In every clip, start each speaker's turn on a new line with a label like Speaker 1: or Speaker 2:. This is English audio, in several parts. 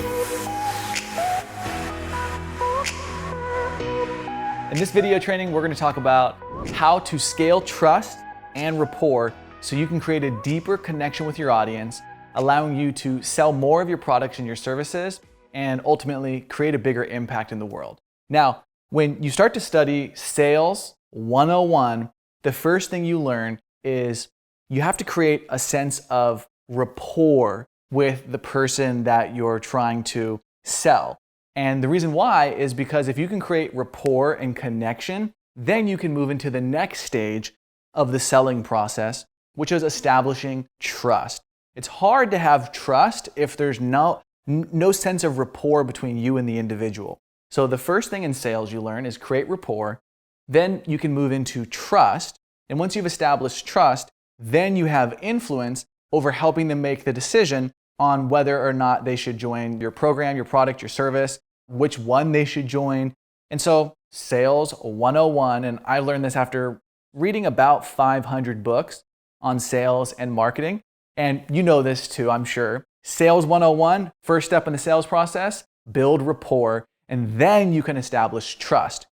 Speaker 1: In this video training, we're going to talk about how to scale trust and rapport so you can create a deeper connection with your audience, allowing you to sell more of your products and your services and ultimately create a bigger impact in the world. Now, when you start to study Sales 101, the first thing you learn is you have to create a sense of rapport with the person that you're trying to sell. And the reason why is because if you can create rapport and connection, then you can move into the next stage of the selling process, which is establishing trust. It's hard to have trust if there's no sense of rapport between you and the individual. So the first thing in sales you learn is create rapport, then you can move into trust. And once you've established trust, then you have influence over helping them make the decision on whether or not they should join your program, your product, your service, which one they should join. And so Sales 101, and I learned this after reading about 500 books on sales and marketing. And you know this too, I'm sure. Sales 101, first step in the sales process, build rapport, and then you can establish trust.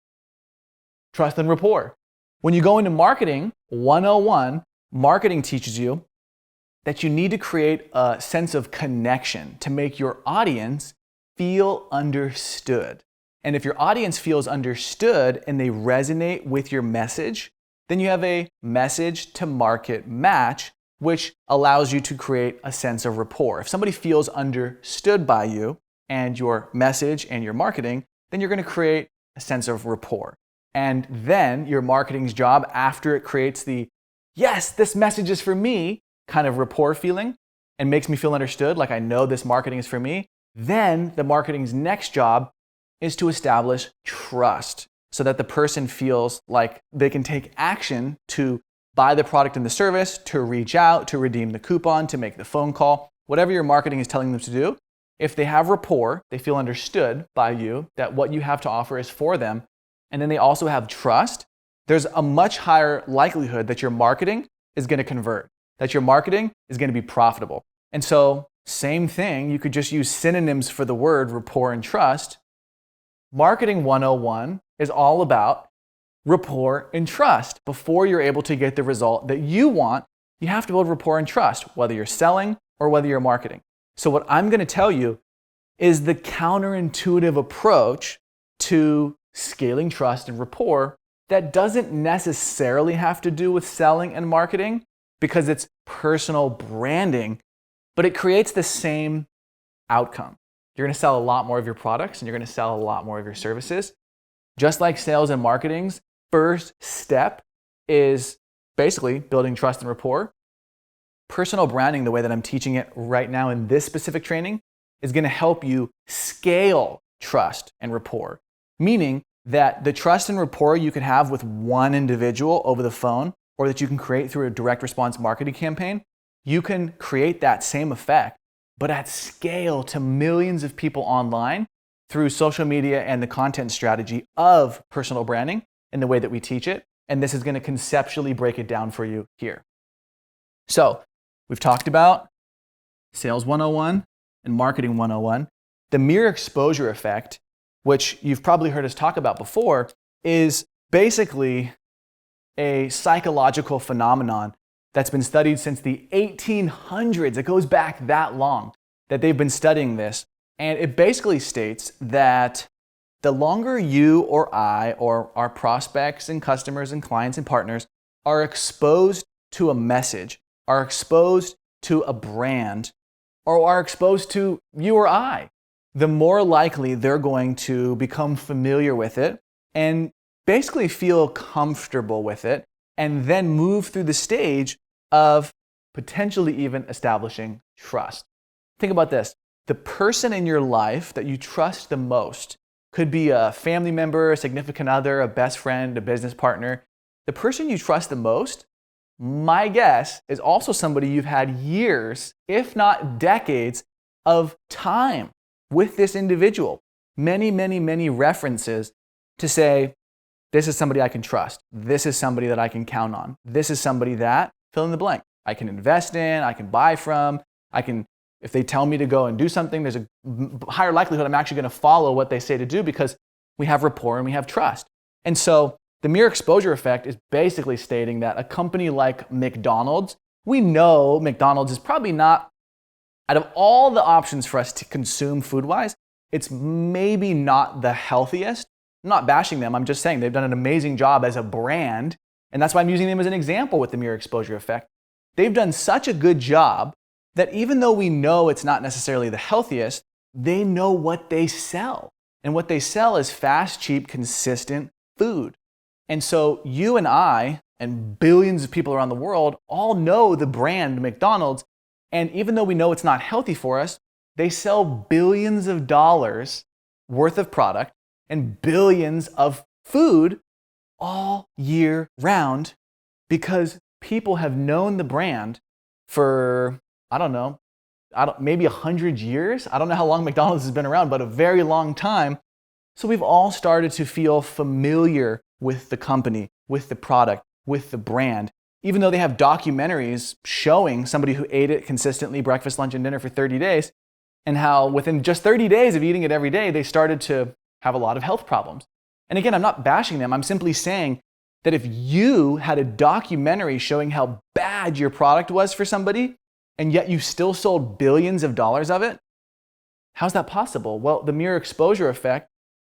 Speaker 1: Trust and rapport. When you go into marketing 101, marketing teaches you that you need to create a sense of connection to make your audience feel understood. And if your audience feels understood and they resonate with your message, then you have a message to market match, which allows you to create a sense of rapport. If somebody feels understood by you and your message and your marketing, then you're going to create a sense of rapport. And then your marketing's job, after it creates the, yes, this message is for me, kind of rapport feeling and makes me feel understood, like I know this marketing is for me, then the marketing's next job is to establish trust so that the person feels like they can take action to buy the product and the service, to reach out, to redeem the coupon, to make the phone call, whatever your marketing is telling them to do. If they have rapport, they feel understood by you, that what you have to offer is for them, and then they also have trust, there's a much higher likelihood that your marketing is going to convert, that your marketing is going to be profitable. And so, same thing, you could just use synonyms for the word rapport and trust. Marketing 101 is all about rapport and trust. Before you're able to get the result that you want, you have to build rapport and trust, whether you're selling or whether you're marketing. So what I'm going to tell you is the counterintuitive approach to scaling trust and rapport that doesn't necessarily have to do with selling and marketing because it's personal branding, but it creates the same outcome. You're going to sell a lot more of your products and you're going to sell a lot more of your services. Just like sales and marketing's first step is basically building trust and rapport. Personal branding, the way that I'm teaching it right now in this specific training, is going to help you scale trust and rapport, meaning that the trust and rapport you can have with one individual over the phone or that you can create through a direct response marketing campaign, you can create that same effect, but at scale to millions of people online through social media and the content strategy of personal branding in the way that we teach it. And this is going to conceptually break it down for you here. So we've talked about Sales 101 and Marketing 101. The mere exposure effect, which you've probably heard us talk about before, is basically a psychological phenomenon that's been studied since the 1800s. It goes back that long that they've been studying this. And it basically states that the longer you or I or our prospects and customers and clients and partners are exposed to a message, are exposed to a brand, or are exposed to you or I, the more likely they're going to become familiar with it and basically feel comfortable with it and then move through the stage of potentially even establishing trust. Think about this. The person in your life that you trust the most could be a family member, a significant other, a best friend, a business partner. The person you trust the most, my guess, is also somebody you've had years, if not decades, of time with this individual. Many references to say, this is somebody I can trust. This is somebody that I can count on. This is somebody that, fill in the blank, I can invest in, I can buy from, I can If they tell me to go and do something, there's a higher likelihood I'm actually going to follow what they say to do because we have rapport and we have trust. And so the mere exposure effect is basically stating that a company like McDonald's, we know McDonald's is probably not, out of all the options for us to consume food-wise, it's maybe not the healthiest. I'm not bashing them. I'm just saying they've done an amazing job as a brand. And that's why I'm using them as an example with the mere exposure effect. They've done such a good job that even though we know it's not necessarily the healthiest, they know what they sell. And what they sell is fast, cheap, consistent food. And so you and I and billions of people around the world all know the brand McDonald's. And even though we know it's not healthy for us, they sell billions of dollars worth of product and billions of food all year round because people have known the brand for, maybe 100 years. I don't know how long McDonald's has been around, but a very long time. So we've all started to feel familiar with the company, with the product, with the brand, even though they have documentaries showing somebody who ate it consistently, breakfast, lunch, and dinner for 30 days, and how within just 30 days of eating it every day, they started to have a lot of health problems. And again, I'm not bashing them. I'm simply saying that if you had a documentary showing how bad your product was for somebody, and yet you still sold billions of dollars of it, how's that possible? Well, the mere exposure effect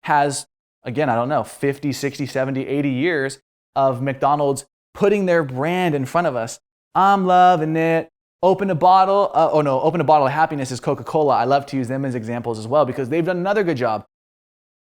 Speaker 1: has, again, 50, 60, 70, 80 years of McDonald's putting their brand in front of us. I'm loving it. Open a bottle of happiness is Coca-Cola. I love to use them as examples as well because they've done another good job.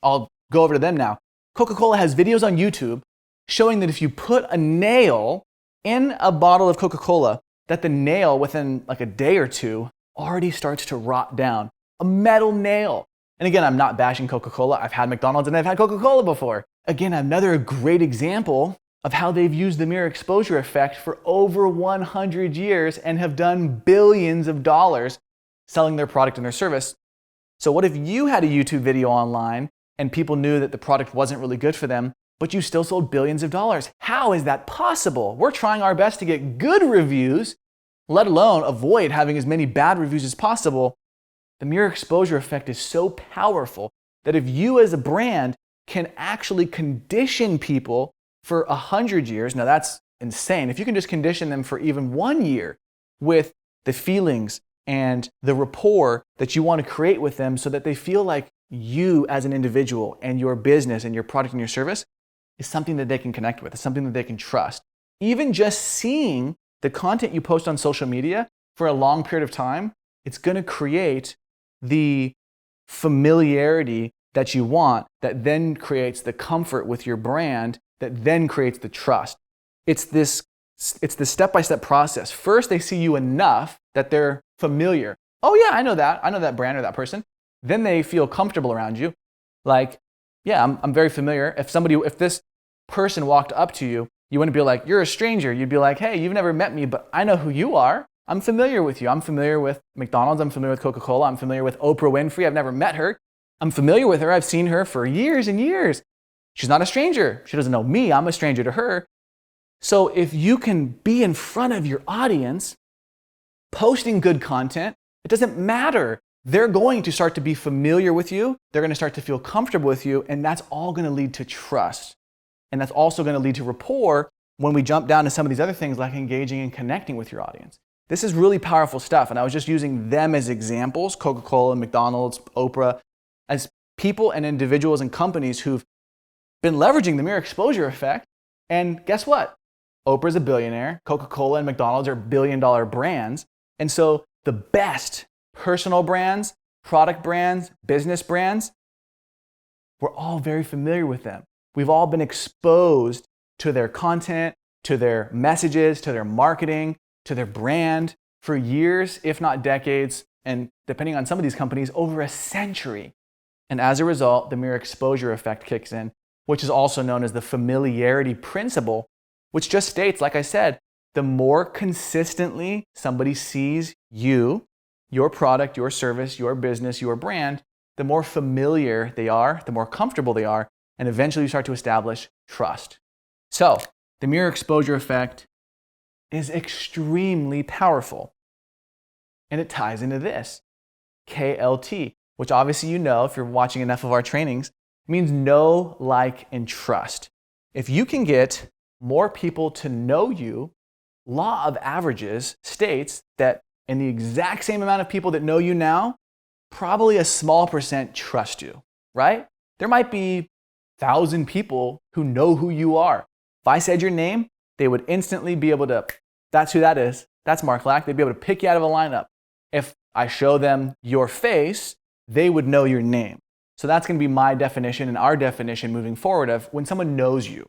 Speaker 1: I'll go over to them now. Coca-Cola has videos on YouTube showing that if you put a nail in a bottle of Coca-Cola, that the nail within like a day or two already starts to rot down. A metal nail. And again, I'm not bashing Coca-Cola. I've had McDonald's and I've had Coca-Cola before. Again, another great example of how they've used the mere exposure effect for over 100 years and have done billions of dollars selling their product and their service. So what if you had a YouTube video online and people knew that the product wasn't really good for them, but you still sold billions of dollars? How is that possible? We're trying our best to get good reviews, let alone avoid having as many bad reviews as possible. The mere exposure effect is so powerful that if you as a brand can actually condition people for 100 years, now that's insane. If you can just condition them for even 1 year with the feelings and the rapport that you want to create with them so that they feel like you as an individual and your business and your product and your service is something that they can connect with, is something that they can trust. Even just seeing the content you post on social media for a long period of time, it's going to create the familiarity that you want that then creates the comfort with your brand that then creates the trust. It's this step-by-step process. First, they see you enough that they're familiar. Oh yeah, I know that brand or that person. Then they feel comfortable around you. Like, yeah, I'm very familiar. If this person walked up to you, you wouldn't be like, you're a stranger. You'd be like, hey, you've never met me, but I know who you are. I'm familiar with you. I'm familiar with McDonald's. I'm familiar with Coca-Cola. I'm familiar with Oprah Winfrey. I've never met her. I'm familiar with her. I've seen her for years and years. She's not a stranger. She doesn't know me. I'm a stranger to her. So if you can be in front of your audience, posting good content, it doesn't matter. They're going to start to be familiar with you. They're going to start to feel comfortable with you. And that's all going to lead to trust. And that's also going to lead to rapport when we jump down to some of these other things like engaging and connecting with your audience. This is really powerful stuff. And I was just using them as examples, Coca-Cola, McDonald's, Oprah, as people and individuals and companies who've been leveraging the mere exposure effect. And guess what? Oprah's a billionaire. Coca-Cola and McDonald's are billion-dollar brands. And so the best personal brands, product brands, business brands, we're all very familiar with them. We've all been exposed to their content, to their messages, to their marketing, to their brand for years, if not decades, and depending on some of these companies, over a century. And as a result, the mere exposure effect kicks in, which is also known as the familiarity principle, which just states, like I said, the more consistently somebody sees you, your product, your service, your business, your brand, the more familiar they are, the more comfortable they are, and eventually you start to establish trust. So the mere exposure effect is extremely powerful. And it ties into this, KLT, which obviously you know if you're watching enough of our trainings, means know, like, and trust. If you can get more people to know you, law of averages states that in the exact same amount of people that know you now, probably a small percent trust you, right? There might be 1,000 people who know who you are. If I said your name, they would instantly be able to, that's who that is. That's Mark Lack. They'd be able to pick you out of a lineup. If I show them your face, they would know your name. So that's going to be my definition and our definition moving forward of when someone knows you.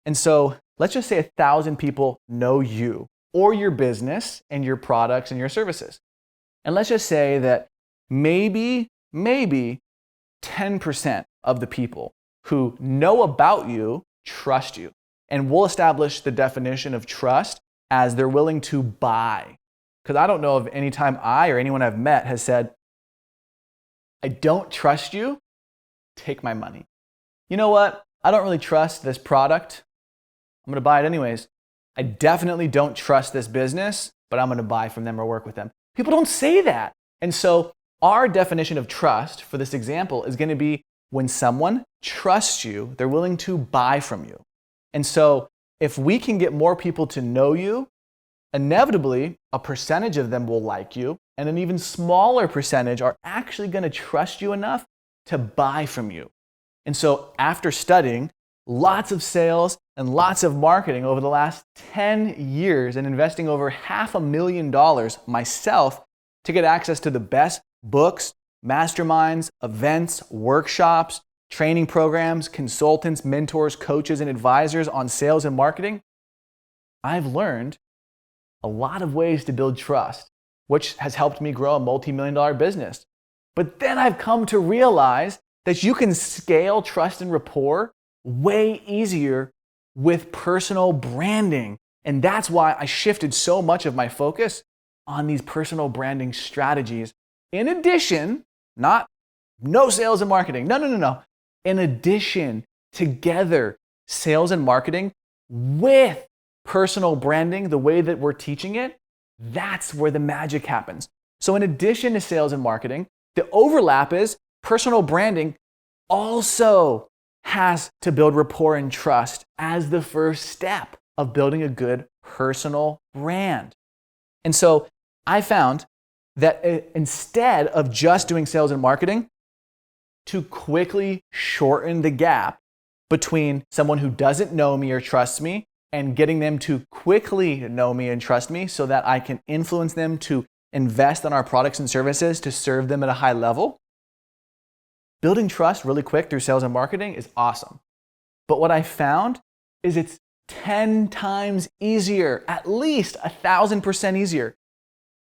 Speaker 1: And so let's just say 1,000 people know you or your business and your products and your services. And let's just say that maybe 10% of the people who know about you trust you. And we'll establish the definition of trust as they're willing to buy. Because I don't know of any time I or anyone I've met has said, I don't trust you, take my money. You know what? I don't really trust this product. I'm going to buy it anyways. I definitely don't trust this business, but I'm going to buy from them or work with them. People don't say that. And so our definition of trust for this example is going to be when someone trusts you, they're willing to buy from you. And so if we can get more people to know you, inevitably a percentage of them will like you, and an even smaller percentage are actually going to trust you enough to buy from you. And so after studying lots of sales and lots of marketing over the last 10 years and investing over $500,000 myself to get access to the best books, masterminds, events, workshops, training programs, consultants, mentors, coaches, and advisors on sales and marketing, I've learned a lot of ways to build trust, which has helped me grow a multi-million-dollar business. But then I've come to realize that you can scale trust and rapport way easier with personal branding. And that's why I shifted so much of my focus on these personal branding strategies. In addition, no sales and marketing. No. In addition, together, sales and marketing with personal branding, the way that we're teaching it, that's where the magic happens. So in addition to sales and marketing, the overlap is personal branding also has to build rapport and trust as the first step of building a good personal brand. And so I found that instead of just doing sales and marketing, to quickly shorten the gap between someone who doesn't know me or trust me and getting them to quickly know me and trust me so that I can influence them to invest in our products and services to serve them at a high level. Building trust really quick through sales and marketing is awesome. But what I found is it's 10 times easier, at least 1,000% easier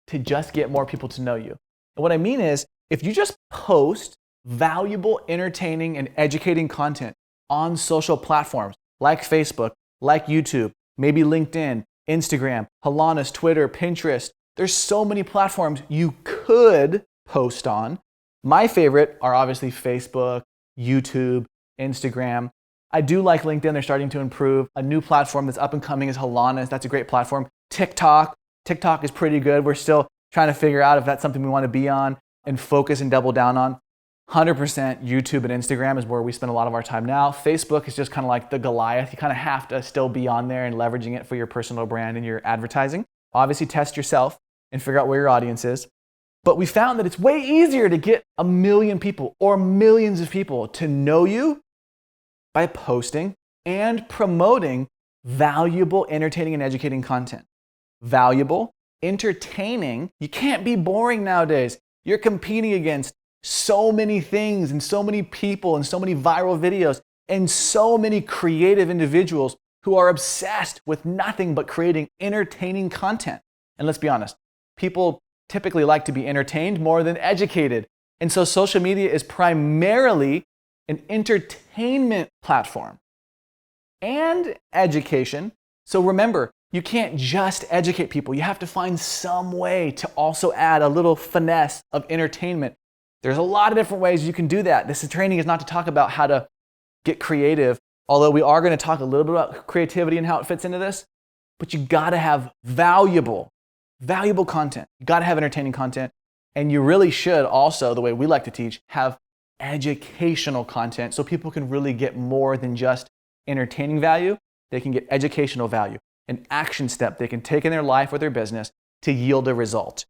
Speaker 1: to just get more people to know you. And what I mean is, if you just post valuable, entertaining, and educating content on social platforms like Facebook, like YouTube, maybe LinkedIn, Instagram, Halanas, Twitter, Pinterest, there's so many platforms you could post on. My favorite are obviously Facebook, YouTube, Instagram. I do like LinkedIn. They're starting to improve. A new platform that's up and coming is Halanas. That's a great platform. TikTok is pretty good. We're still trying to figure out if that's something we want to be on and focus and double down on. 100% YouTube and Instagram is where we spend a lot of our time now. Facebook is just kind of like the Goliath. You kind of have to still be on there and leveraging it for your personal brand and your advertising. Obviously, test yourself and figure out where your audience is. But we found that it's way easier to get 1 million people or millions of people to know you by posting and promoting valuable, entertaining, and educating content. Valuable, entertaining. You can't be boring nowadays. You're competing against so many things and so many people and so many viral videos and so many creative individuals who are obsessed with nothing but creating entertaining content. And let's be honest, people typically like to be entertained more than educated. And so social media is primarily an entertainment platform and education. So remember, you can't just educate people. You have to find some way to also add a little finesse of entertainment. There's a lot of different ways you can do that. This training is not to talk about how to get creative, although we are going to talk a little bit about creativity and how it fits into this, but you got to have valuable, valuable content. You got to have entertaining content. And you really should also, the way we like to teach, have educational content so people can really get more than just entertaining value. They can get educational value, an action step they can take in their life or their business to yield a result.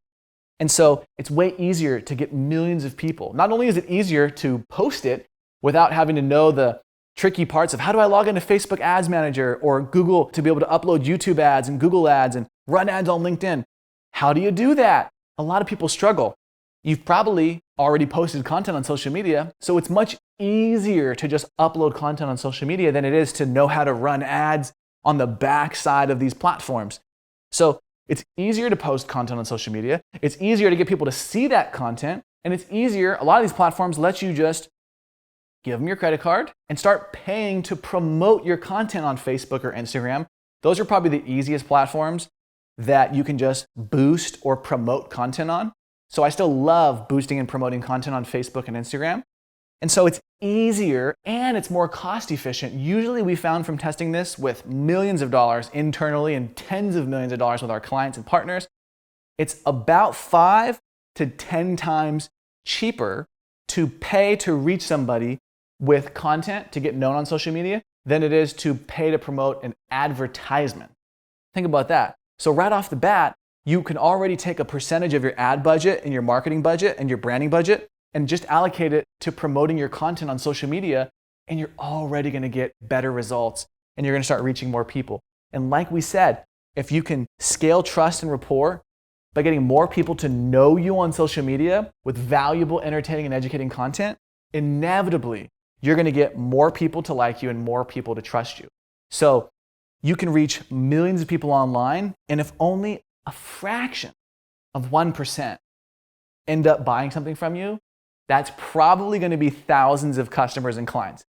Speaker 1: And so it's way easier to get millions of people. Not only is it easier to post it without having to know the tricky parts of how do I log into Facebook Ads Manager or Google to be able to upload YouTube ads and Google ads and run ads on LinkedIn. How do you do that? A lot of people struggle. You've probably already posted content on social media, so it's much easier to just upload content on social media than it is to know how to run ads on the backside of these platforms. So it's easier to post content on social media. It's easier to get people to see that content. And it's easier, a lot of these platforms let you just give them your credit card and start paying to promote your content on Facebook or Instagram. Those are probably the easiest platforms that you can just boost or promote content on. So I still love boosting and promoting content on Facebook and Instagram. And so it's easier and it's more cost efficient. Usually we found from testing this with millions of dollars internally and tens of millions of dollars with our clients and partners, it's about 5 to 10 times cheaper to pay to reach somebody with content to get known on social media than it is to pay to promote an advertisement. Think about that. So right off the bat, you can already take a percentage of your ad budget and your marketing budget and your branding budget and just allocate it to promoting your content on social media, and you're already going to get better results and you're going to start reaching more people. And like we said, if you can scale trust and rapport by getting more people to know you on social media with valuable, entertaining, and educating content, inevitably, you're going to get more people to like you and more people to trust you. So you can reach millions of people online, and if only a fraction of 1% end up buying something from you, that's probably going to be thousands of customers and clients.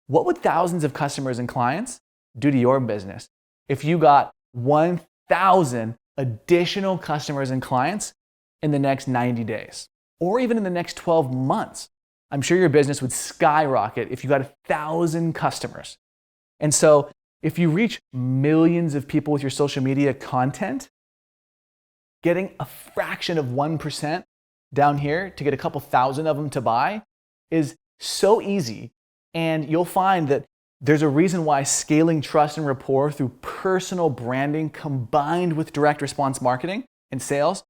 Speaker 1: What would thousands of customers and clients do to your business if you got 1,000 additional customers and clients in the next 90 days or even in the next 12 months? I'm sure your business would skyrocket if you got 1,000 customers. And so if you reach millions of people with your social media content, getting a fraction of 1% down here to get a couple thousand of them to buy is so easy. And you'll find that there's a reason why scaling trust and rapport through personal branding combined with direct response marketing and sales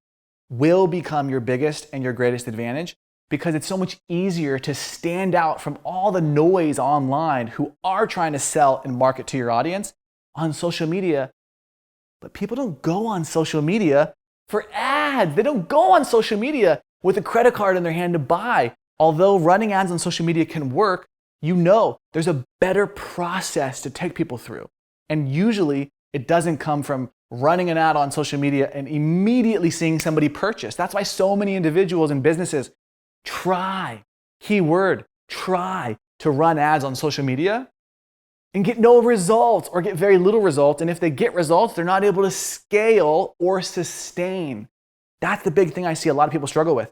Speaker 1: will become your biggest and your greatest advantage, because it's so much easier to stand out from all the noise online who are trying to sell and market to your audience on social media. But people don't go on social media for ads. They don't go on social media with a credit card in their hand to buy. Although running ads on social media can work, you know there's a better process to take people through. And usually it doesn't come from running an ad on social media and immediately seeing somebody purchase. That's why so many individuals and businesses try to run ads on social media and get no results or get very little results. And if they get results, they're not able to scale or sustain. That's the big thing I see a lot of people struggle with.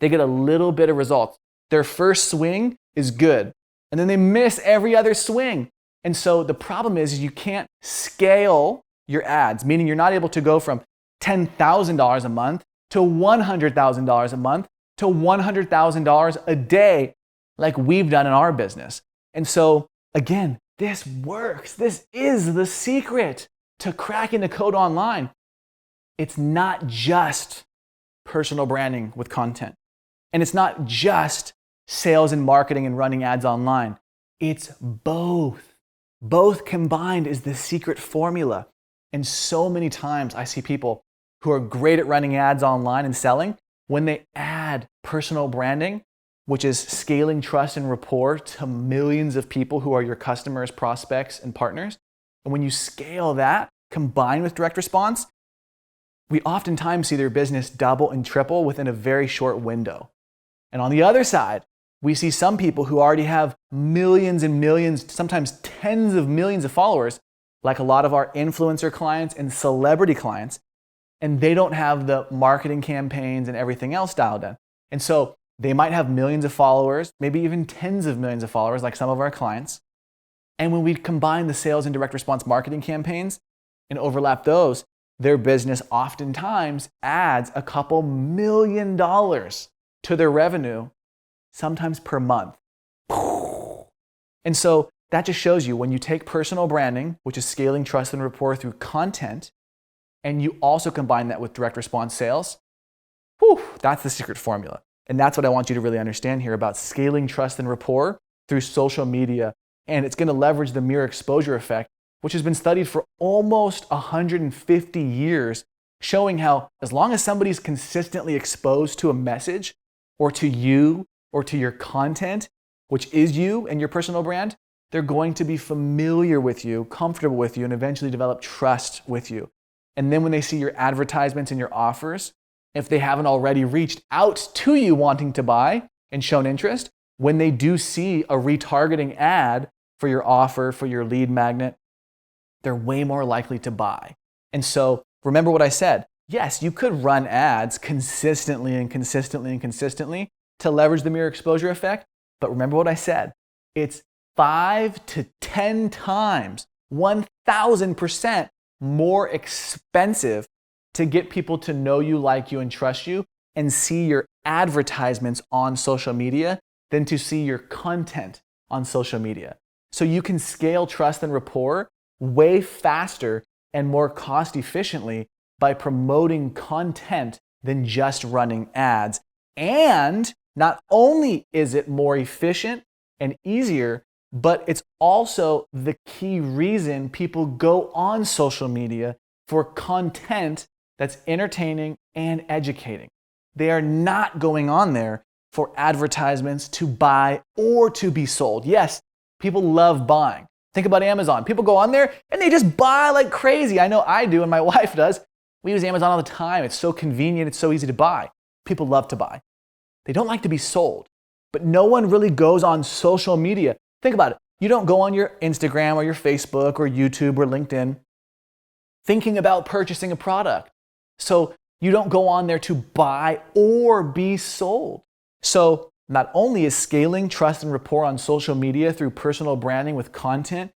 Speaker 1: They get a little bit of results. Their first swing is good, and then they miss every other swing. And so the problem is you can't scale your ads, meaning you're not able to go from $10,000 a month to $100,000 a month to $100,000 a day like we've done in our business. And so again, this works. This is the secret to cracking the code online. It's not just personal branding with content. And it's not just sales and marketing and running ads online. It's both. Both combined is the secret formula. And so many times I see people who are great at running ads online and selling, when they add personal branding, which is scaling trust and rapport to millions of people who are your customers, prospects, and partners. And when you scale that combined with direct response, we oftentimes see their business double and triple within a very short window. And on the other side, we see some people who already have millions and millions, sometimes tens of millions of followers, like a lot of our influencer clients and celebrity clients, and they don't have the marketing campaigns and everything else dialed in. And so they might have millions of followers, maybe even tens of millions of followers, like some of our clients. And when we combine the sales and direct response marketing campaigns and overlap those, their business oftentimes adds a couple $1,000,000 to their revenue, sometimes per month. And so that just shows you when you take personal branding, which is scaling trust and rapport through content, and you also combine that with direct response sales, that's the secret formula. And that's what I want you to really understand here about scaling trust and rapport through social media. And it's going to leverage the mirror exposure effect, which has been studied for almost 150 years, showing how as long as somebody's consistently exposed to a message or to you or to your content, which is you and your personal brand, they're going to be familiar with you, comfortable with you, and eventually develop trust with you. And then when they see your advertisements and your offers, if they haven't already reached out to you wanting to buy and shown interest, when they do see a retargeting ad for your offer, for your lead magnet, they're way more likely to buy. And so remember what I said. Yes, you could run ads consistently and consistently and consistently to leverage the mirror exposure effect. But remember what I said. It's 5 to 10 times, 1,000% more expensive to get people to know you, like you, and trust you and see your advertisements on social media than to see your content on social media. So you can scale trust and rapport way faster and more cost efficiently by promoting content than just running ads. And not only is it more efficient and easier, but it's also the key reason people go on social media for content that's entertaining and educating. They are not going on there for advertisements to buy or to be sold. Yes, people love buying. Think about Amazon. People go on there and they just buy like crazy. I know I do and my wife does. We use Amazon all the time. It's so convenient. It's so easy to buy. People love to buy. They don't like to be sold. But no one really goes on social media. Think about it. You don't go on your Instagram or your Facebook or YouTube or LinkedIn thinking about purchasing a product. So you don't go on there to buy or be sold. So not only is scaling trust and rapport on social media through personal branding with content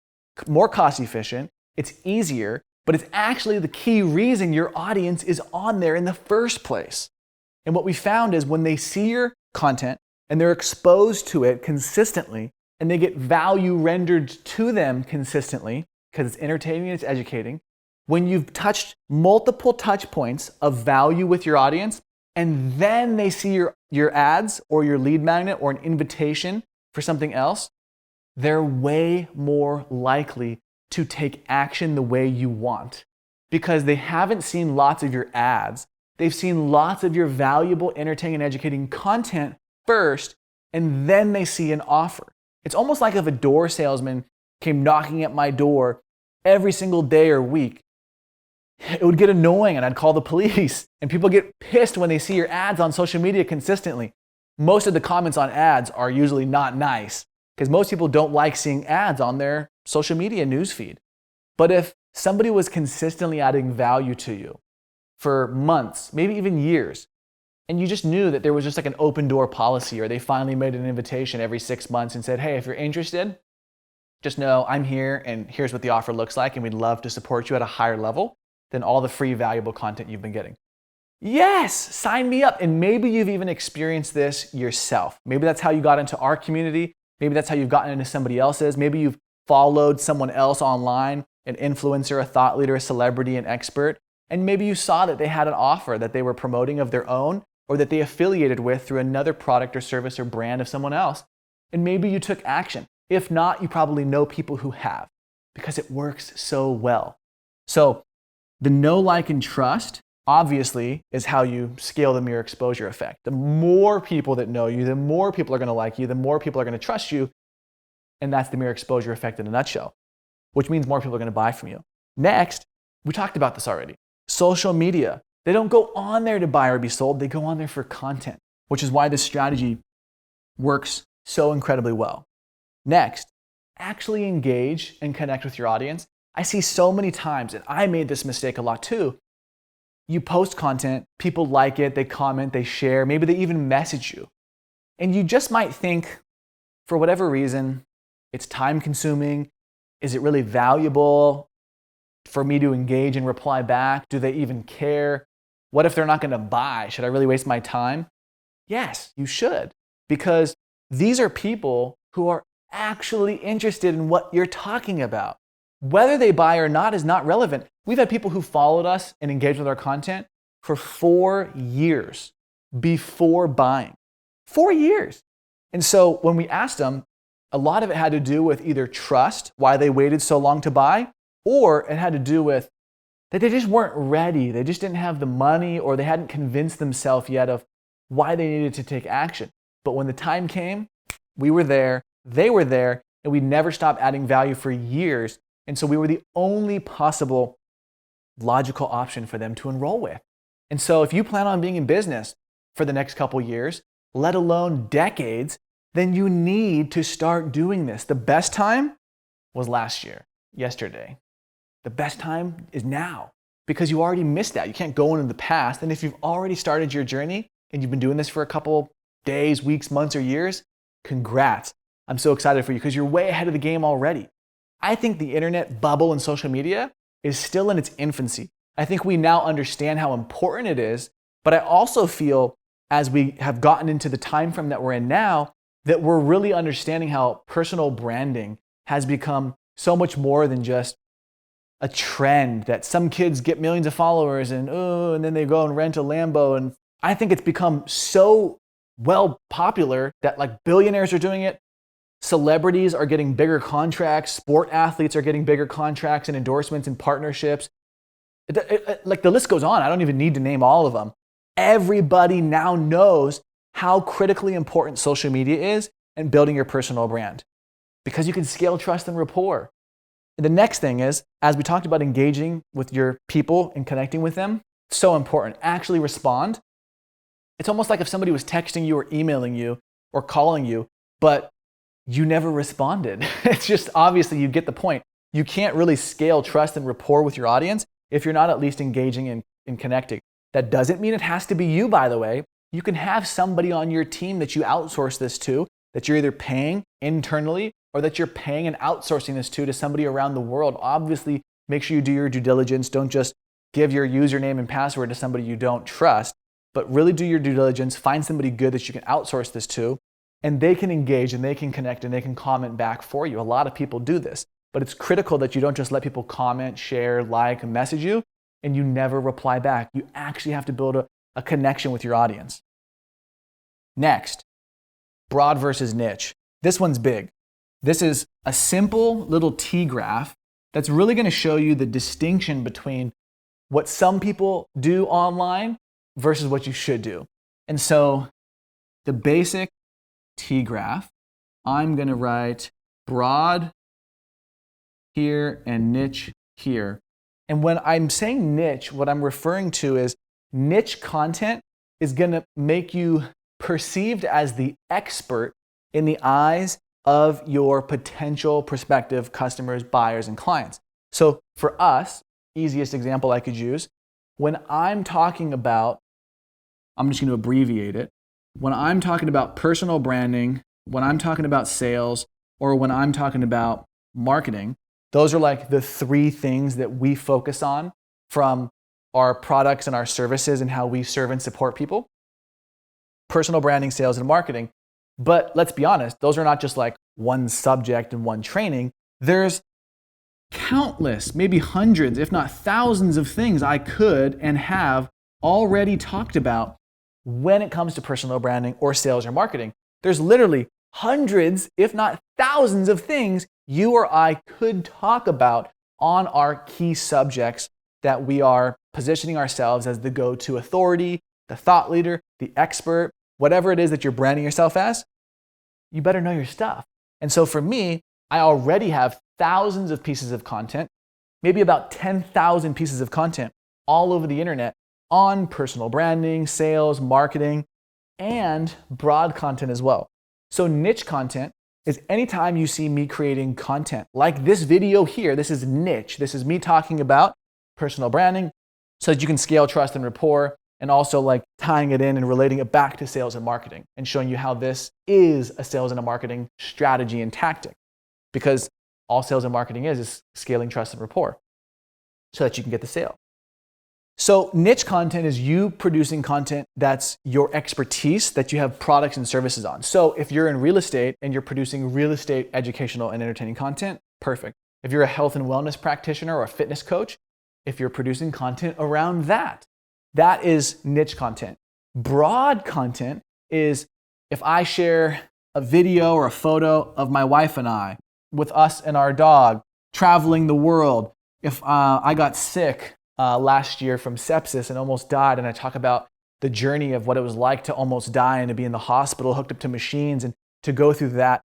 Speaker 1: more cost efficient, it's easier, but it's actually the key reason your audience is on there in the first place. And what we found is when they see your content and they're exposed to it consistently and they get value rendered to them consistently because it's entertaining and it's educating, when you've touched multiple touch points of value with your audience and then they see your ads or your lead magnet or an invitation for something else, they're way more likely to take action the way you want because they haven't seen lots of your ads. They've seen lots of your valuable, entertaining, and educating content first, and then they see an offer. It's almost like if a door salesman came knocking at my door every single day or week. It would get annoying and I'd call the police. And people get pissed when they see your ads on social media consistently. Most of the comments on ads are usually not nice because most people don't like seeing ads on their social media newsfeed. But if somebody was consistently adding value to you for months, maybe even years, and you just knew that there was just like an open door policy or they finally made an invitation every 6 months and said, hey, if you're interested, just know I'm here and here's what the offer looks like and we'd love to support you at a higher level than all the free valuable content you've been getting. Yes, sign me up. And maybe you've even experienced this yourself. Maybe that's how you got into our community. Maybe that's how you've gotten into somebody else's. Maybe you've followed someone else online, an influencer, a thought leader, a celebrity, an expert. And maybe you saw that they had an offer that they were promoting of their own or that they affiliated with through another product or service or brand of someone else. And maybe you took action. If not, you probably know people who have because it works so well. So the know, like, and trust obviously is how you scale the mirror exposure effect. The more people that know you, the more people are going to like you, the more people are going to trust you. And that's the mirror exposure effect in a nutshell, which means more people are going to buy from you. Next, we talked about this already. Social media. They don't go on there to buy or be sold. They go on there for content, which is why this strategy works so incredibly well. Next, actually engage and connect with your audience. I see so many times, and I made this mistake a lot too. You post content, people like it, they comment, they share, maybe they even message you. And you just might think, for whatever reason, it's time consuming. Is it really valuable? for me to engage and reply back? Do they even care? What if they're not going to buy? Should I really waste my time? Yes, you should, because these are people who are actually interested in what you're talking about. Whether they buy or not is not relevant. We've had people who followed us and engaged with our content for 4 years before buying. 4 years. And so when we asked them, a lot of it had to do with either trust, why they waited so long to buy, or it had to do with that they just weren't ready. They just didn't have the money, or they hadn't convinced themselves yet of why they needed to take action. But when the time came, we were there, they were there, and we never stopped adding value for years. And so we were the only possible logical option for them to enroll with. And so if you plan on being in business for the next couple years, let alone decades, then you need to start doing this. The best time was last year, yesterday. The best time is now, because you already missed that. You can't go into the past. And if you've already started your journey and you've been doing this for a couple days, weeks, months, or years, congrats. I'm so excited for you because you're way ahead of the game already. I think the internet bubble and social media is still in its infancy. I think we now understand how important it is, but I also feel as we have gotten into the time frame that we're in now, that we're really understanding how personal branding has become so much more than just a trend that some kids get millions of followers and then they go and rent a Lambo. And I think it's become so well popular that like billionaires are doing it. Celebrities are getting bigger contracts. Sport athletes are getting bigger contracts and endorsements and partnerships. Like the list goes on. I don't even need to name all of them. Everybody now knows how critically important social media is in building your personal brand because you can scale trust and rapport. And the next thing is, as we talked about engaging with your people and connecting with them, so important. Actually respond. It's almost like if somebody was texting you or emailing you or calling you, but you never responded. It's just obviously you get the point. You can't really scale trust and rapport with your audience if you're not at least engaging and connecting. That doesn't mean it has to be you, by the way. You can have somebody on your team that you outsource this to, that you're either paying internally or that you're paying and outsourcing this to somebody around the world. Obviously, make sure you do your due diligence. Don't just give your username and password to somebody you don't trust, but really do your due diligence. Find somebody good that you can outsource this to, and they can engage and they can connect and they can comment back for you. A lot of people do this, but it's critical that you don't just let people comment, share, like, and message you, and you never reply back. You actually have to build a connection with your audience. Next, broad versus niche. This one's big. This is a simple little T graph that's really going to show you the distinction between what some people do online versus what you should do. And so the basic T graph, I'm going to write broad here and niche here. And when I'm saying niche, what I'm referring to is niche content is going to make you perceived as the expert in the eyes of your potential prospective customers, buyers, and clients. So for us, easiest example I could use, when I'm talking about, I'm just going to abbreviate it, when I'm talking about personal branding, when I'm talking about sales, or when I'm talking about marketing, those are like the three things that we focus on from our products and our services and how we serve and support people. Personal branding, sales, and marketing. But let's be honest, those are not just like one subject and one training. There's countless, maybe hundreds, if not thousands of things I could and have already talked about when it comes to personal branding or sales or marketing. There's literally hundreds, if not thousands of things you or I could talk about on our key subjects that we are positioning ourselves as the go-to authority, the thought leader, the expert, whatever it is that you're branding yourself as. You better know your stuff. And so for me, I already have thousands of pieces of content, maybe about 10,000 pieces of content all over the internet on personal branding, sales, marketing, and broad content as well. So niche content is anytime you see me creating content like this video here. This is niche. This is me talking about personal branding so that you can scale trust and rapport, and also like tying it in and relating it back to sales and marketing and showing you how this is a sales and a marketing strategy and tactic, because all sales and marketing is scaling trust and rapport. so that you can get the sale. So niche content is you producing content that's your expertise, that you have products and services on. So if you're in real estate and you're producing real estate educational and entertaining content, perfect. If you're a health and wellness practitioner or a fitness coach, if you're producing content around that, that is niche content. Broad content is if I share a video or a photo of my wife and I with us and our dog traveling the world. If I got sick last year from sepsis and almost died, and I talk about the journey of what it was like to almost die and to be in the hospital hooked up to machines and to go through that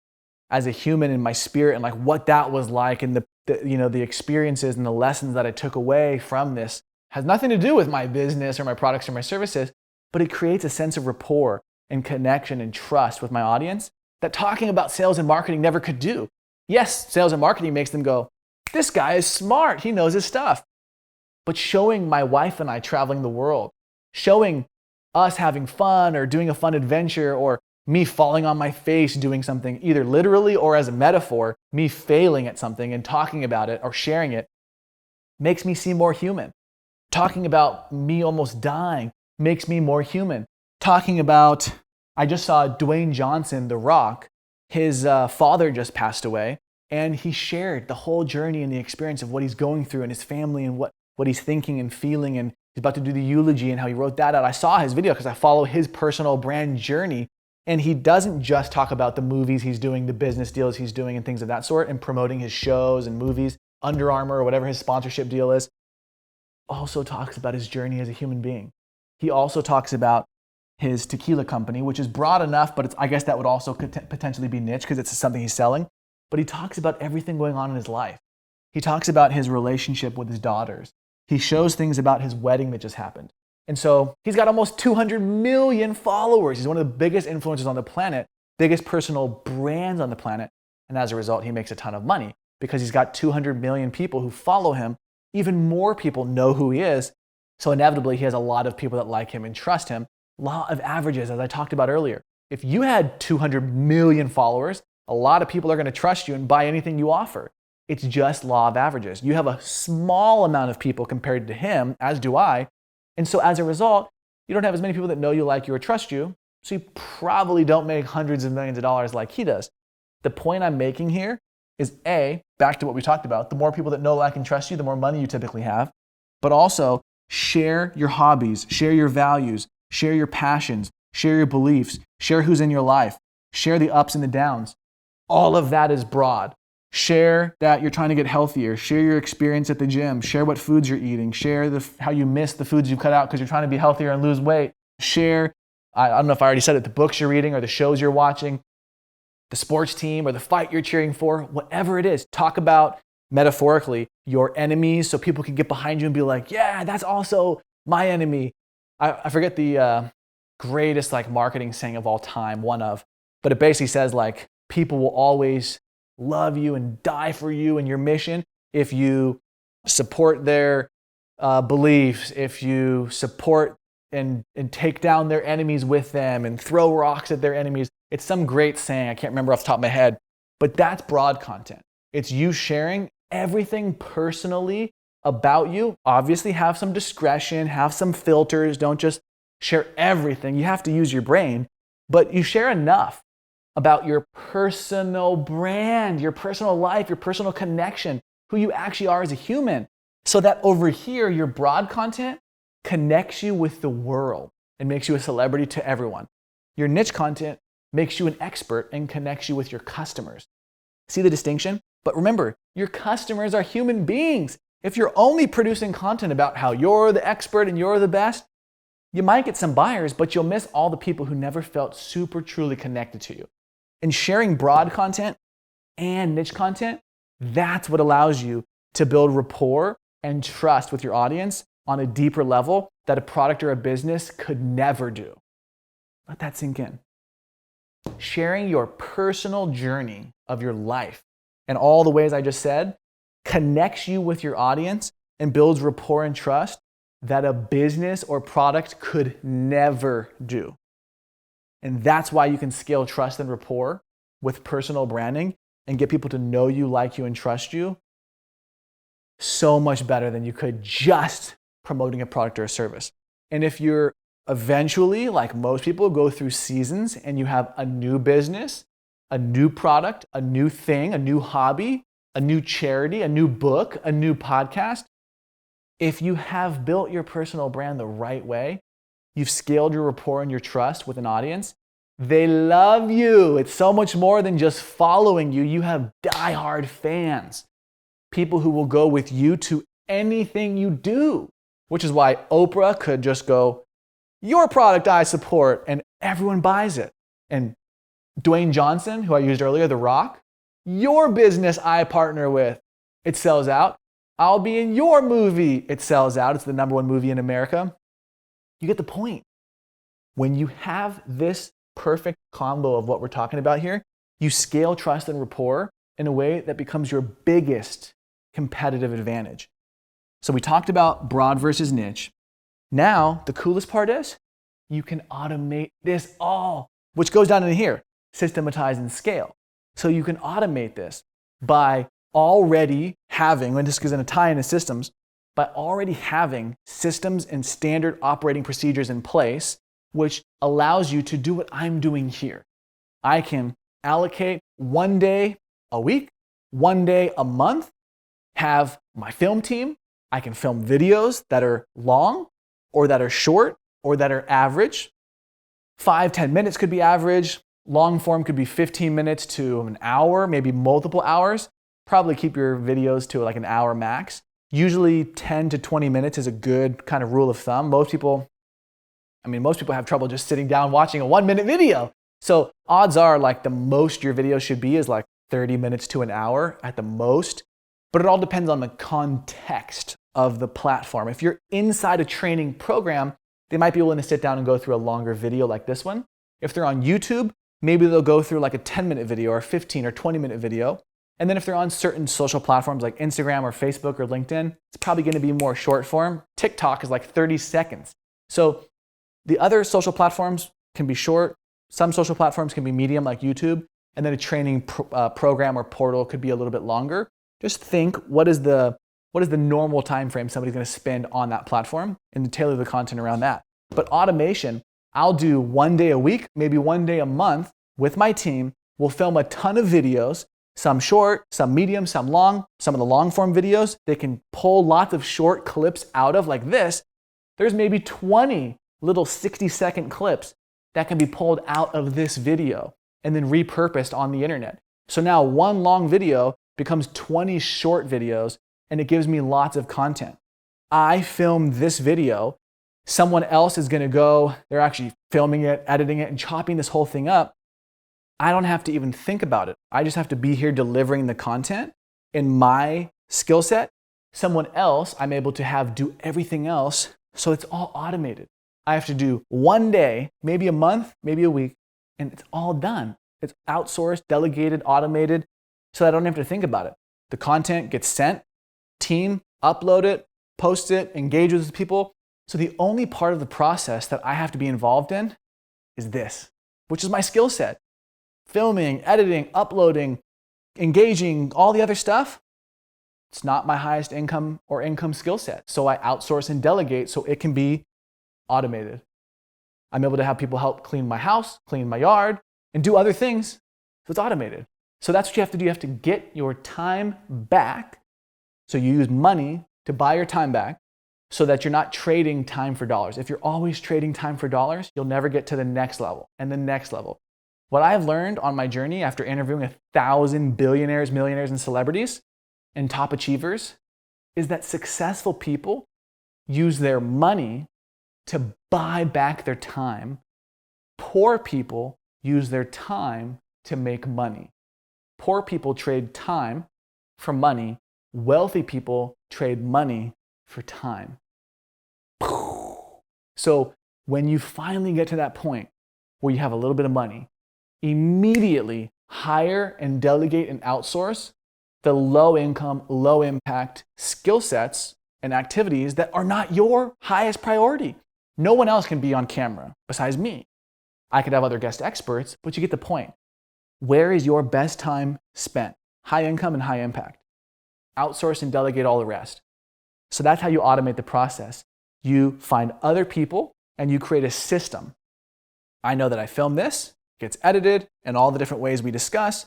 Speaker 1: as a human in my spirit and like what that was like and the experiences and the lessons that I took away from this has nothing to do with my business or my products or my services, but it creates a sense of rapport and connection and trust with my audience that talking about sales and marketing never could do. Yes, sales and marketing makes them go, this guy is smart, he knows his stuff. But showing my wife and I traveling the world, showing us having fun or doing a fun adventure or me falling on my face doing something, either literally or as a metaphor, me failing at something and talking about it or sharing it, makes me seem more human. Talking about me almost dying makes me more human. Talking about, I just saw Dwayne Johnson, The Rock, his father just passed away, and he shared the whole journey and the experience of what he's going through and his family and what he's thinking and feeling, and he's about to do the eulogy and how he wrote that out. I saw his video because I follow his personal brand journey, and he doesn't just talk about the movies he's doing, the business deals he's doing and things of that sort, and promoting his shows and movies, Under Armour or whatever his sponsorship deal is. Also talks about his journey as a human being. He also talks about his tequila company, which is broad enough, but I guess that would also potentially be niche because it's something he's selling. But he talks about everything going on in his life. He talks about his relationship with his daughters. He shows things about his wedding that just happened. And so he's got almost 200 million followers. He's one of the biggest influencers on the planet, biggest personal brands on the planet. And as a result, he makes a ton of money because he's got 200 million people who follow him. Even more people know who he is. So inevitably, he has a lot of people that like him and trust him. Law of averages, as I talked about earlier. If you had 200 million followers, a lot of people are going to trust you and buy anything you offer. It's just law of averages. You have a small amount of people compared to him, as do I. And so as a result, you don't have as many people that know you, like you, or trust you. So you probably don't make hundreds of millions of dollars like he does. The point I'm making here is A, back to what we talked about, the more people that know, like, and trust you, the more money you typically have. But also share your hobbies, share your values, share your passions, share your beliefs, share who's in your life, share the ups and the downs. All of that is broad. Share that you're trying to get healthier. Share your experience at the gym. Share what foods you're eating. Share how you miss the foods you've cut out because you're trying to be healthier and lose weight. Share, I don't know if I already said it, the books you're reading or the shows you're watching, the sports team or the fight you're cheering for, whatever it is. Talk about, metaphorically, your enemies so people can get behind you and be like, yeah, that's also my enemy. I forget the greatest marketing saying of all time, but it basically says people will always love you and die for you and your mission if you support their beliefs, if you support and take down their enemies with them and throw rocks at their enemies. It's some great saying, I can't remember off the top of my head, but that's broad content. It's you sharing everything personally about you. Obviously have some discretion, have some filters, don't just share everything. You have to use your brain, but you share enough about your personal brand, your personal life, your personal connection, who you actually are as a human, so that over here, your broad content connects you with the world and makes you a celebrity to everyone. Your niche content makes you an expert and connects you with your customers. See the distinction? But remember, your customers are human beings. If you're only producing content about how you're the expert and you're the best, you might get some buyers, but you'll miss all the people who never felt super truly connected to you. And sharing broad content and niche content, that's what allows you to build rapport and trust with your audience on a deeper level that a product or a business could never do. Let that sink in. Sharing your personal journey of your life and all the ways I just said connects you with your audience and builds rapport and trust that a business or product could never do. And that's why you can scale trust and rapport with personal branding and get people to know you, like you, and trust you so much better than you could just promoting a product or a service. And if you're eventually, like most people, go through seasons and you have a new business, a new product, a new thing, a new hobby, a new charity, a new book, a new podcast, if you have built your personal brand the right way, you've scaled your rapport and your trust with an audience, they love you. It's so much more than just following you. You have diehard fans, people who will go with you to anything you do, which is why Oprah could just go, your product I support, and everyone buys it. And Dwayne Johnson, who I used earlier, The Rock, your business I partner with, it sells out. I'll be in your movie, it sells out. It's the #1 movie in America. You get the point. When you have this perfect combo of what we're talking about here, you scale trust and rapport in a way that becomes your biggest competitive advantage. So we talked about broad versus niche. Now, the coolest part is you can automate this all, which goes down into here, systematize and scale. So you can automate this by already having, and this is going to tie into systems, by already having systems and standard operating procedures in place, which allows you to do what I'm doing here. I can allocate 1 day a week, 1 day a month, have my film team. I can film videos that are long or that are short or that are average. 5-10 minutes could be average. Long form could be 15 minutes to an hour, maybe multiple hours. Probably keep your videos to like an hour max. Usually 10 to 20 minutes is a good kind of rule of thumb. Most people have trouble just sitting down watching a 1-minute video. So odds are like the most your video should be is like 30 minutes to an hour at the most. But it all depends on the context of the platform. If you're inside a training program, they might be willing to sit down and go through a longer video like this one. If they're on YouTube, maybe they'll go through like a 10-minute video or a 15 or 20-minute video. And then if they're on certain social platforms like Instagram or Facebook or LinkedIn, it's probably going to be more short form. TikTok is like 30 seconds. So the other social platforms can be short. Some social platforms can be medium like YouTube. And then a training program or portal could be a little bit longer. Just think, what is the normal time frame somebody's going to spend on that platform and tailor the content around that. But automation, I'll do 1 day a week, maybe 1 day a month with my team. We'll film a ton of videos, some short, some medium, some long. Some of the long form videos, they can pull lots of short clips out of like this. There's maybe 20 little 60-second clips that can be pulled out of this video and then repurposed on the internet. So now one long video becomes 20 short videos, and it gives me lots of content. I filmed this video. Someone else is going to go, they're actually filming it, editing it, and chopping this whole thing up. I don't have to even think about it. I just have to be here delivering the content in my skill set. Someone else, I'm able to have do everything else, so it's all automated. I have to do 1 day, maybe a month, maybe a week, and it's all done. It's outsourced, delegated, automated, so I don't have to think about it. The content gets sent, team, upload it, post it, engage with people. So the only part of the process that I have to be involved in is this, which is my skill set. Filming, editing, uploading, engaging, all the other stuff, it's not my highest income skill set. So I outsource and delegate so it can be automated. I'm able to have people help clean my house, clean my yard, and do other things. So it's automated. So that's what you have to do. You have to get your time back. So you use money to buy your time back so that you're not trading time for dollars. If you're always trading time for dollars, you'll never get to the next level and the next level. What I've learned on my journey after interviewing 1,000 billionaires, millionaires, and celebrities and top achievers is that successful people use their money to buy back their time. Poor people use their time to make money. Poor people trade time for money. Wealthy people trade money for time. So when you finally get to that point where you have a little bit of money, immediately hire and delegate and outsource the low income, low impact skill sets and activities that are not your highest priority. No one else can be on camera besides me. I could have other guest experts, but you get the point. Where is your best time spent? High income and high impact. outsource and delegate all the rest. So that's how you automate the process. You find other people and you create a system. I know that I film this, gets edited, and all the different ways we discuss.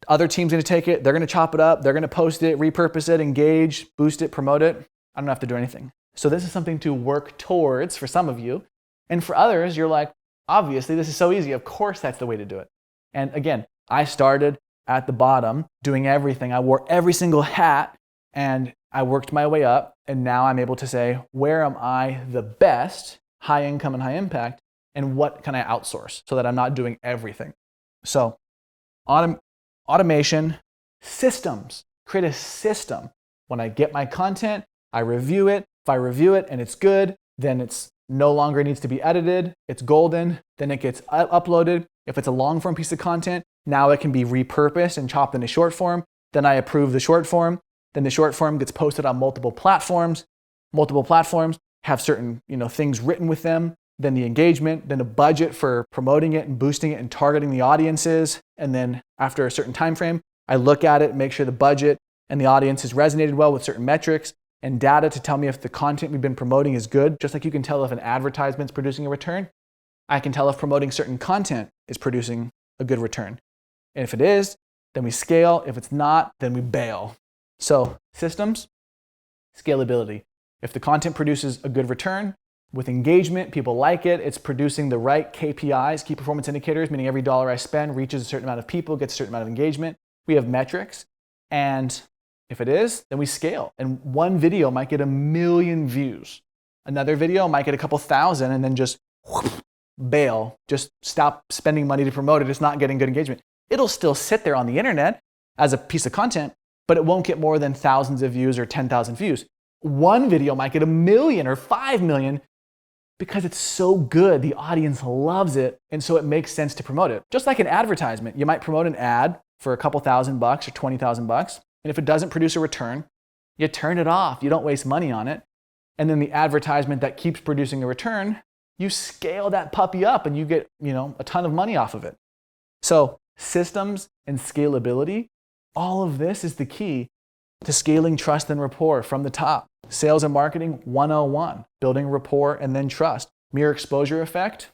Speaker 1: Other team's gonna take it, they're gonna chop it up, they're gonna post it, repurpose it, engage, boost it, promote it. I don't have to do anything. So this is something to work towards for some of you. And for others, you're like, obviously, this is so easy. Of course, that's the way to do it. And again, I started at the bottom doing everything. I wore every single hat and I worked my way up. And now I'm able to say, where am I the best, high income and high impact, and what can I outsource so that I'm not doing everything? So automation, systems, create a system. When I get my content, I review it. If I review it and it's good, then it's no longer needs to be edited. It's golden. Then it gets uploaded. If it's a long form piece of content, now it can be repurposed and chopped into short form. Then I approve the short form. Then the short form gets posted on multiple platforms. Multiple platforms have certain, things written with them. Then the engagement, then the budget for promoting it and boosting it and targeting the audiences. And then after a certain time frame, I look at it, make sure the budget and the audience has resonated well with certain metrics and data to tell me if the content we've been promoting is good. Just like you can tell if an advertisement's producing a return, I can tell if promoting certain content is producing a good return. And if it is, then we scale. If it's not, then we bail. So systems, scalability. If the content produces a good return with engagement, people like it, it's producing the right KPIs, key performance indicators, meaning every dollar I spend reaches a certain amount of people, gets a certain amount of engagement. We have metrics. And if it is, then we scale. And one video might get 1 million views. Another video might get a couple thousand and then just bail, just stop spending money to promote it. It's not getting good engagement. It'll still sit there on the internet as a piece of content, but it won't get more than thousands of views or 10,000 views. One video might get 1 million or 5 million because it's so good. The audience loves it. And so it makes sense to promote it. Just like an advertisement, you might promote an ad for a couple $1,000 or $20,000. And if it doesn't produce a return, you turn it off. You don't waste money on it. And then the advertisement that keeps producing a return, you scale that puppy up and you get, a ton of money off of it. So systems and scalability, all of this is the key to scaling trust and rapport from the top. Sales and marketing 101, building rapport and then trust. Mirror exposure effect,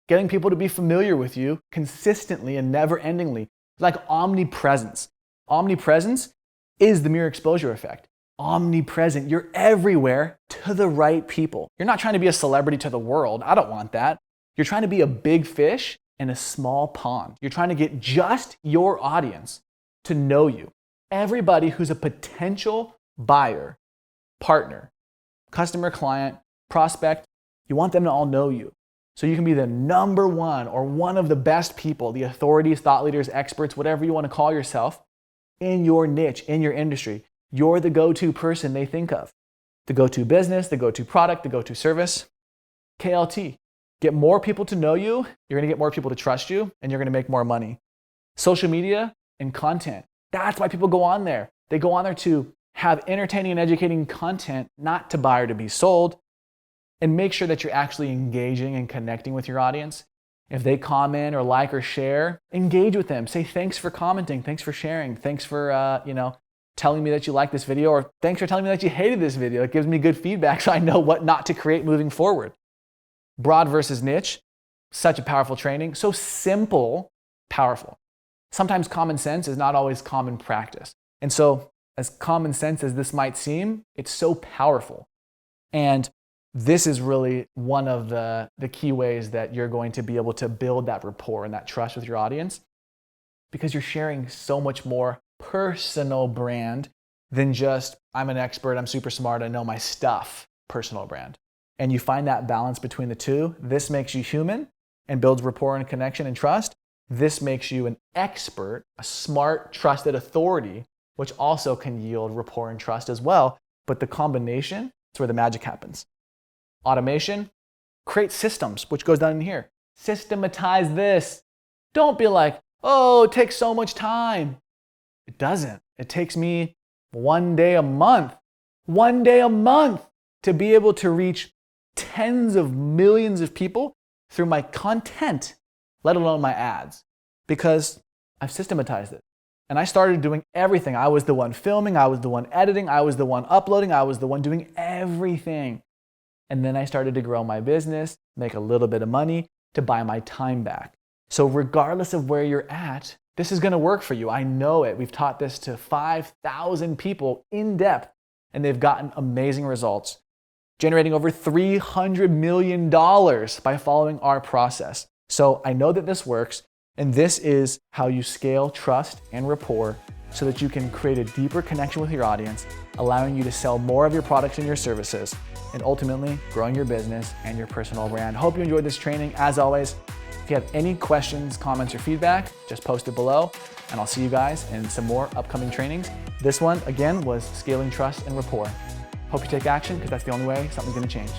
Speaker 1: getting people to be familiar with you consistently and never-endingly, like omnipresence. Omnipresence is the mirror exposure effect. Omnipresent, you're everywhere to the right people. You're not trying to be a celebrity to the world. I don't want that. You're trying to be a big fish in a small pond. You're trying to get just your audience to know you. Everybody who's a potential buyer, partner, customer, client, prospect, you want them to all know you. So you can be the number one or one of the best people, the authorities, thought leaders, experts, whatever you want to call yourself, in your niche, in your industry. You're the go-to person they think of. The go-to business, the go-to product, the go-to service. KLT. Get more people to know you, you're gonna get more people to trust you, and you're gonna make more money. Social media and content. That's why people go on there. They go on there to have entertaining and educating content, not to buy or to be sold. And make sure that you're actually engaging and connecting with your audience. If they comment or like or share, engage with them. Say thanks for commenting, thanks for sharing, thanks for telling me that you like this video, or thanks for telling me that you hated this video. It gives me good feedback so I know what not to create moving forward. Broad versus niche, such a powerful training. So simple, powerful. Sometimes common sense is not always common practice. And so as common sense as this might seem, it's so powerful. And this is really one of the key ways that you're going to be able to build that rapport and that trust with your audience, because you're sharing so much more personal brand than just, I'm an expert, I'm super smart, I know my stuff, personal brand. And you find that balance between the two. This makes you human and builds rapport and connection and trust. This makes you an expert, a smart, trusted authority, which also can yield rapport and trust as well. But the combination is where the magic happens. Automation, create systems, which goes down in here. Systematize this. Don't be like, oh, it takes so much time. It doesn't. It takes me 1 day a month to be able to reach tens of millions of people through my content, let alone my ads, because I've systematized it. And I started doing everything. I was the one filming, I was the one editing, I was the one uploading, I was the one doing everything. And then I started to grow my business, make a little bit of money to buy my time back. So regardless of where you're at, this is gonna work for you. I know it. We've taught this to 5,000 people in depth, and they've gotten amazing results, generating over $300 million by following our process. So I know that this works, and this is how you scale trust and rapport so that you can create a deeper connection with your audience, allowing you to sell more of your products and your services, and ultimately growing your business and your personal brand. Hope you enjoyed this training. As always, if you have any questions, comments, or feedback, just post it below, and I'll see you guys in some more upcoming trainings. This one, again, was scaling trust and rapport. Hope you take action, because that's the only way something's gonna change.